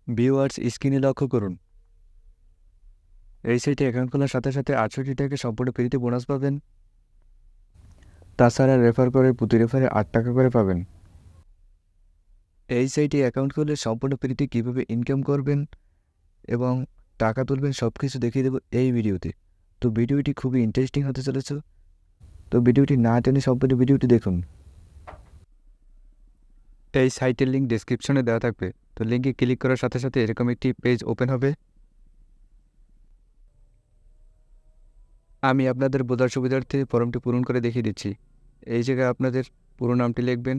Viewers, স্ক্রিনে লক্ষ্য করুন। এই সাইটে অ্যাকাউন্ট খোলার সাথে সাথে 68 টাকা সম্পূর্ণ ফ্রিতে বোনাস পাবেন। তাছাড়া রেফার করে প্রতি রেফারে 8 টাকা করে পাবেন। এই সাইটে অ্যাকাউন্ট খুলে সম্পূর্ণ ফ্রিতে কীভাবে ইনকাম করবেন এবং টাকা তুলবেন সব কিছু দেখিয়ে দেবো এই ভিডিওতে। তো ভিডিওটি খুবই ইন্টারেস্টিং হতে চলেছে। তো ভিডিওটি না টেনে সম্পূর্ণ ভিডিওটি দেখুন। এই সাইটের লিঙ্ক ডেসক্রিপশনে দেওয়া থাকবে। তো লিঙ্কে ক্লিক করার সাথে সাথে এরকম একটি পেজ ওপেন হবে। আমি আপনাদের বোঝার সুবিধার্থে ফর্মটি পূরণ করে দেখিয়ে দিচ্ছি। এই জায়গায় আপনাদের পুরো নামটি লিখবেন,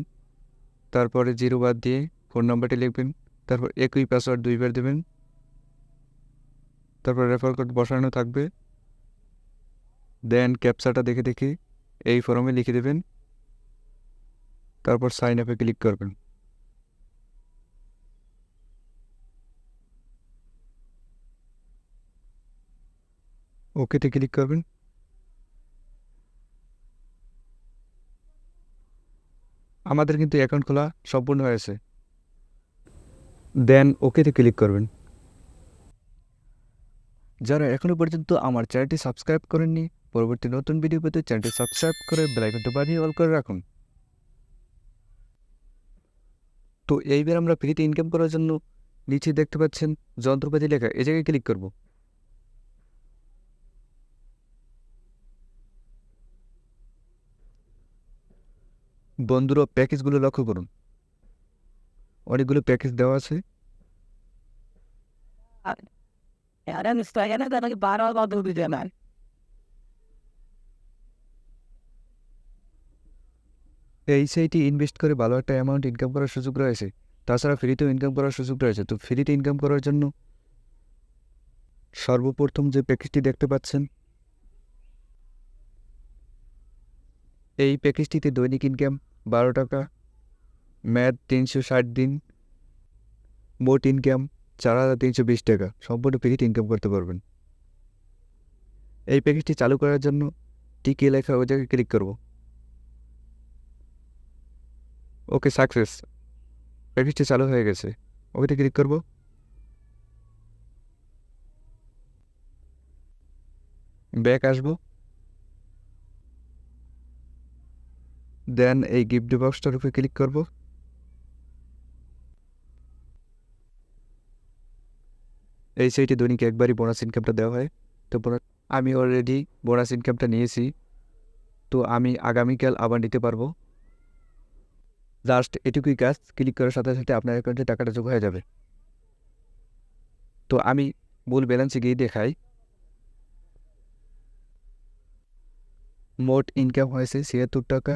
তারপরে 0 বাদ দিয়ে ফোন নাম্বারটি লিখবেন, তারপর একই পাসওয়ার্ড 2 বার দেবেন, তারপর রেফার কোড বসানো থাকবে। দেন ক্যাপচাটা দেখে দেখে এই ফর্মে লিখে দেবেন, তারপর সাইন আপে ক্লিক করবেন। ওকেতে ক্লিক করবেন। আমাদের কিন্তু অ্যাকাউন্ট খোলা সম্পূর্ণ হয়েছে। দেন ওকেতে ক্লিক করবেন। যারা এখনও পর্যন্ত আমার চ্যানেলটি সাবস্ক্রাইব করেননি, পরবর্তী নতুন ভিডিও পেতে চ্যানেলটি সাবস্ক্রাইব করে বেল আইকনটি বাজিয়ে অল করে রাখুন। তো এইবার আমরা ফ্রিতে ইনকাম করার জন্য নিচে দেখতে পাচ্ছেন যন্ত্রপাতি লেখা, এই জায়গায় ক্লিক করব। বন্ধুরা, প্যাকেজগুলো লক্ষ্য করুন, অনেকগুলো প্যাকেজ দেওয়া আছে। এই সাইটে ইনভেস্ট করে ভালো একটা অ্যামাউন্ট ইনকাম করার সুযোগ রয়েছে। তাছাড়া ফ্রিতেও ইনকাম করার সুযোগ রয়েছে। তো ফ্রিতে ইনকাম করার জন্য সর্বপ্রথম যে প্যাকেজটি দেখতে পাচ্ছেন, এই প্যাকেজটিতে দৈনিক ইনকাম 12 টাকা, ম্যাথ 360 দিন, মোট ইনকাম 4320 টাকা, সম্পূর্ণ ফ্রিতে ইনকাম করতে পারবেন। এই প্যাকেজটি চালু করার জন্য টিকে লেখা ওই জায়গায় ক্লিক করব। ওকে, সাকসেস, প্যাকেজটি চালু হয়ে গেছে। ওকেতে ক্লিক করব। ব্যাক আসবো। দেন এই গিফট বক্সটার উপরে ক্লিক করব। এই সাইটে দৈনিক একবারই বোনাস ইনকামটা দেওয়া হয়। তো আমি অলরেডি বোনাস ইনকামটা নিয়েছি। তো আমি আগামীকাল আবার নিতে পারবো। জাস্ট এটুকুই কাজ, ক্লিক করার সাথে সাথে আপনার অ্যাকাউন্টে টাকাটা যোগ হয়ে যাবে। তো আমি মূল ব্যালেন্সে গিয়ে দেখাই। মোট ইনকাম হয়েছে 76 টাকা।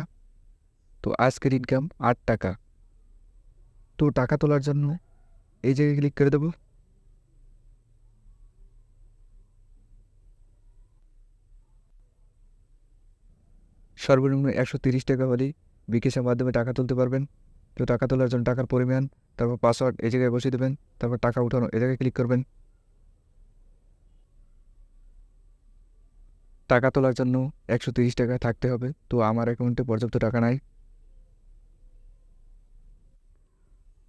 তো আজকের ইনকাম 8 টাকা। তো টাকা তোলার জন্য এই জায়গায় ক্লিক করে দেবো। সর্বনিম্ন 130 টাকা হলেই বিকাশের মাধ্যমে টাকা তুলতে পারবেন। তো টাকা তোলার জন্য টাকার পরিমাণ, তারপর পাসওয়ার্ড এই জায়গায় বসিয়ে দেবেন, তারপর টাকা উঠানো এই জায়গায় ক্লিক করবেন। টাকা তোলার জন্য 130 টাকা থাকতে হবে। তো আমার অ্যাকাউন্টে পর্যাপ্ত টাকা নাই।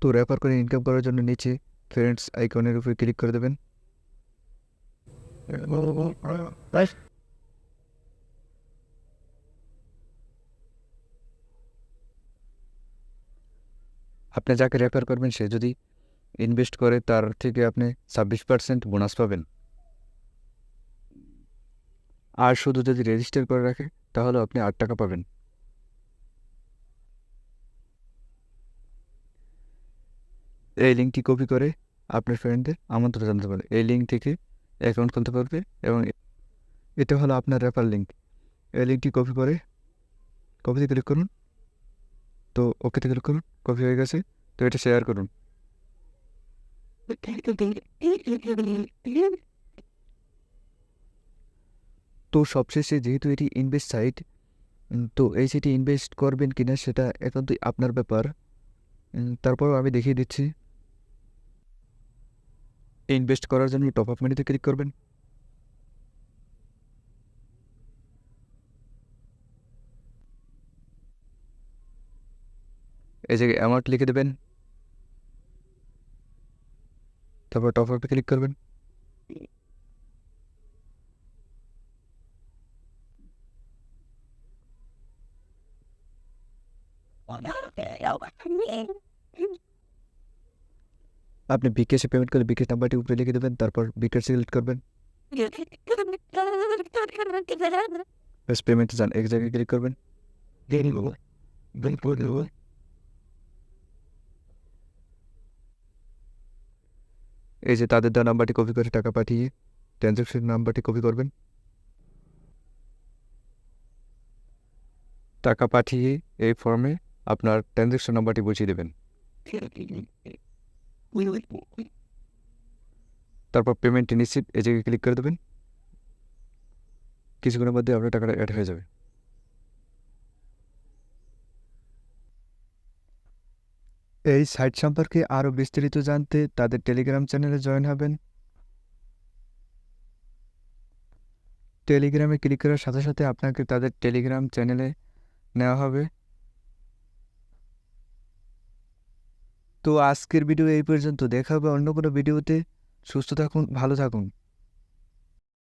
তো রেফার করে ইনকাম করার জন্য নিচে ফ্রেন্ডস আইকনের উপরে ক্লিক করে দেবেন। আপনি যাকে রেফার করবেন সে যদি ইনভেস্ট করে তার থেকে আপনি 26% বোনাস পাবেন। আর শুধু যদি রেজিস্টার করে রাখে তাহলে আপনি 8 টাকা পাবেন। এই লিঙ্কটি কপি করে আপনার ফ্রেন্ডদের আমন্ত্রণ জানাতে পারে। এই লিঙ্ক থেকে অ্যাকাউন্ট খুলতে পারবে এবং এটা হলো আপনার রেফার লিঙ্ক। এই লিঙ্কটি কপি করে কপিতে ক্লিক করুন। তো ওকেতে ক্লিক করুন, কপি হয়ে গেছে। তো এটা শেয়ার করুন। তো সবশেষে যেহেতু এটি ইনভেস্ট সাইট, তো এই সাইটে ইনভেস্ট করবেন কিনা সেটা একান্তই আপনার ব্যাপার। তারপরও আমি দেখিয়ে দিচ্ছি। ইনভেস্ট করার জন্য টপ আপ মেনুতে ক্লিক করবেন। এই জায়গায় অ্যামাউন্ট লিখে দেবেন। তারপর টপ আপে ক্লিক করবেন। আপনি বিকাশে পেমেন্ট করলে বিকাশ নাম্বারটি উপরে লিখে দেবেন, তারপর বিকাশ সিলেক্ট করবেন। বেশ পেমেন্টে যান, এক জায়গায় ক্লিক করবেন। এই যে তাদের দেওয়া নাম্বারটি কপি করে টাকা পাঠিয়ে ট্রানজ্যাকশন নাম্বারটি কপি করবেন। টাকা পাঠিয়ে এই ফর্মে আপনার ট্রানজ্যাকশন নাম্বারটি বসিয়ে দেবেন। তারপর পেমেন্টটি নিশ্চিত, এই জায়গায় ক্লিক করে দেবেন। কিছুক্ষণের মধ্যে আপনার টাকাটা অ্যাড হয়ে যাবে। এই সাইট সম্পর্কে আরও বিস্তারিত জানতে তাদের টেলিগ্রাম চ্যানেলে জয়েন হবেন। টেলিগ্রামে ক্লিক করার সাথে সাথে আপনাকে তাদের টেলিগ্রাম চ্যানেলে নেওয়া হবে। তো আজকের ভিডিও এই পর্যন্ত, দেখা হবে অন্য কোনো ভিডিওতে। সুস্থ থাকুন, ভালো থাকুন।